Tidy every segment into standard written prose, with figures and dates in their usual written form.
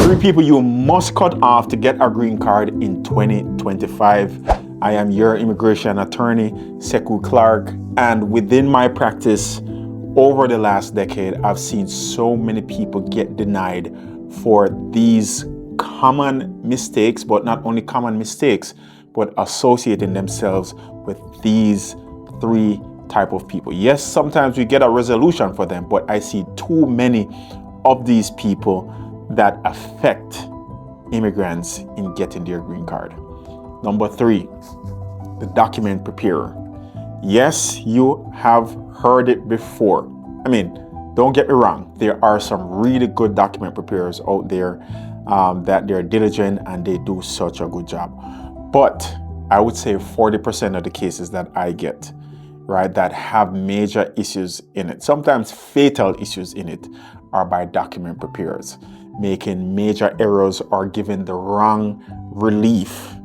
3 people you must cut off to get a green card in 2025. I am your immigration attorney, Sekou Clarke, and within my practice over the last decade, I've seen so many people get denied for these common mistakes, but not only common mistakes, but associating themselves with these 3 type of people. Yes, sometimes we get a resolution for them, but I see too many of these people that affect immigrants in getting their green card. Number 3, the document preparer. Yes, you have heard it before. I mean, don't get me wrong. There are some really good document preparers out there that they're diligent and they do such a good job. But I would say 40% of the cases that I get, right, that have major issues in it, sometimes fatal issues in it, are by document preparers, making major errors or giving the wrong relief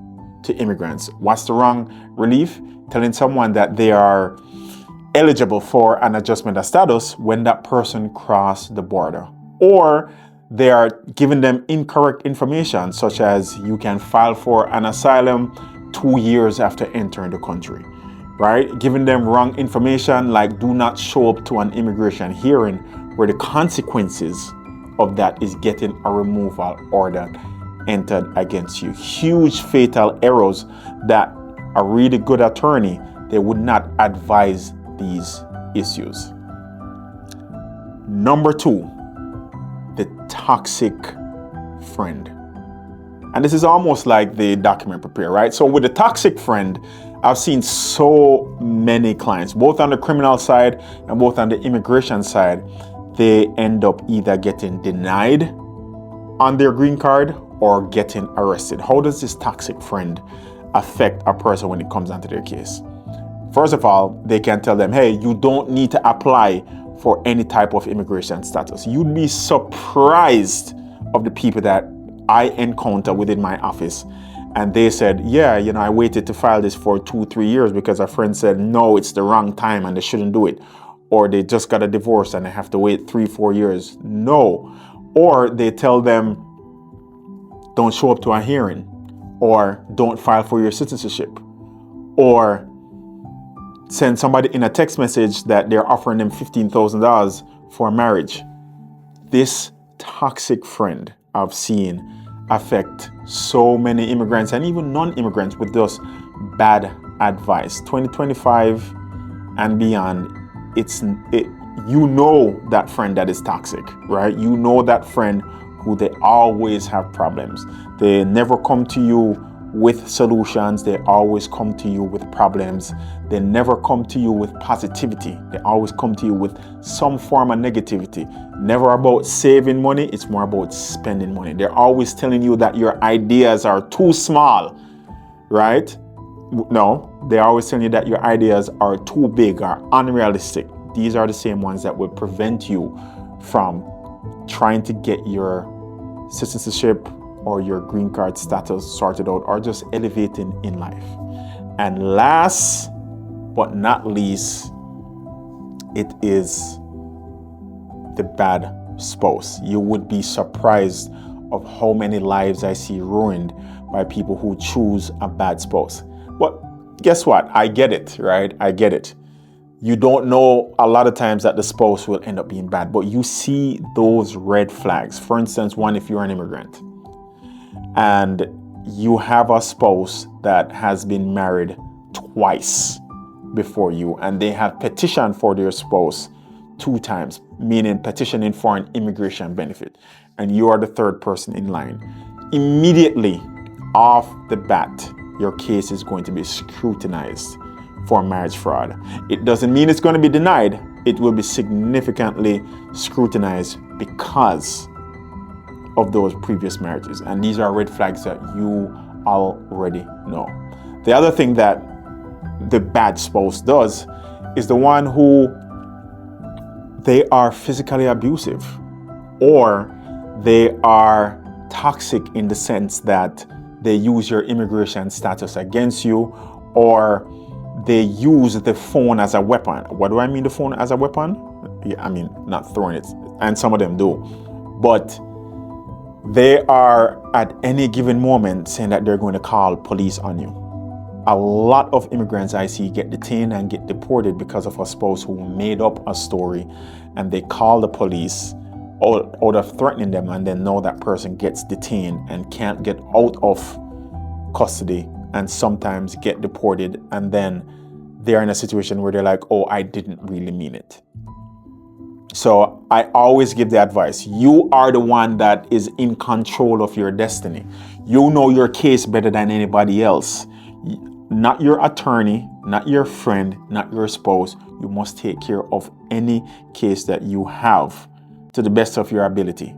to immigrants. What's the wrong relief? Telling someone that they are eligible for an adjustment of status when that person crossed the border, or they are giving them incorrect information, such as you can file for an asylum 2 years after entering the country, right? Giving them wrong information, like do not show up to an immigration hearing, where the consequences of that is getting a removal order entered against you. Huge fatal errors that a really good attorney, they would not advise these issues. Number 2, the toxic friend. And this is almost like the document preparer, right? So with the toxic friend, I've seen so many clients, both on the criminal side and both on the immigration side, they end up either getting denied on their green card or getting arrested. How does this toxic friend affect a person when it comes down to their case? First of all, they can tell them, hey, you don't need to apply for any type of immigration status. You'd be surprised of the people that I encounter within my office. And they said, yeah, I waited to file this for 2-3 years because a friend said, no, it's the wrong time and they shouldn't do it. Or they just got a divorce and they have to wait 3-4 years. No. Or they tell them, don't show up to a hearing, or don't file for your citizenship, or send somebody in a text message that they're offering them $15,000 for marriage. This toxic friend I've seen affect so many immigrants and even non-immigrants with just bad advice. 2025 and beyond, you know that friend that is toxic, right? You know that friend who they always have problems. They never come to you with solutions. They always come to you with problems. They never come to you with positivity. They always come to you with some form of negativity. Never about saving money. It's more about spending money. They're always telling you that your ideas are too small, right? No, they're always telling you that your ideas are too big or unrealistic. These are the same ones that will prevent you from trying to get your citizenship or your green card status sorted out, or just elevating in life. And last but not least, it is the bad spouse. You would be surprised of how many lives I see ruined by people who choose a bad spouse. But guess what? I get it, right? I get it. You don't know a lot of times that the spouse will end up being bad, but you see those red flags. For instance, one, if you're an immigrant and you have a spouse that has been married twice before you, and they have petitioned for their spouse 2 times, meaning petitioning for an immigration benefit, and you are the 3rd person in line, immediately off the bat, your case is going to be scrutinized for marriage fraud. It doesn't mean it's going to be denied. It will be significantly scrutinized because of those previous marriages. And these are red flags that you already know. The other thing that the bad spouse does is the one who they are physically abusive, or they are toxic in the sense that they use your immigration status against you, or they use the phone as a weapon. What do I mean the phone as a weapon? Yeah, I mean, not throwing it, and some of them do. But they are at any given moment saying that they're going to call police on you. A lot of immigrants I see get detained and get deported because of a spouse who made up a story and they call the police out of threatening them, and then know that person gets detained and can't get out of custody and sometimes get deported, and then they're in a situation where they're like, oh, I didn't really mean it. So I always give the advice, you are the one that is in control of your destiny. You know your case better than anybody else. Not your attorney, not your friend, not your spouse. You must take care of any case that you have to the best of your ability.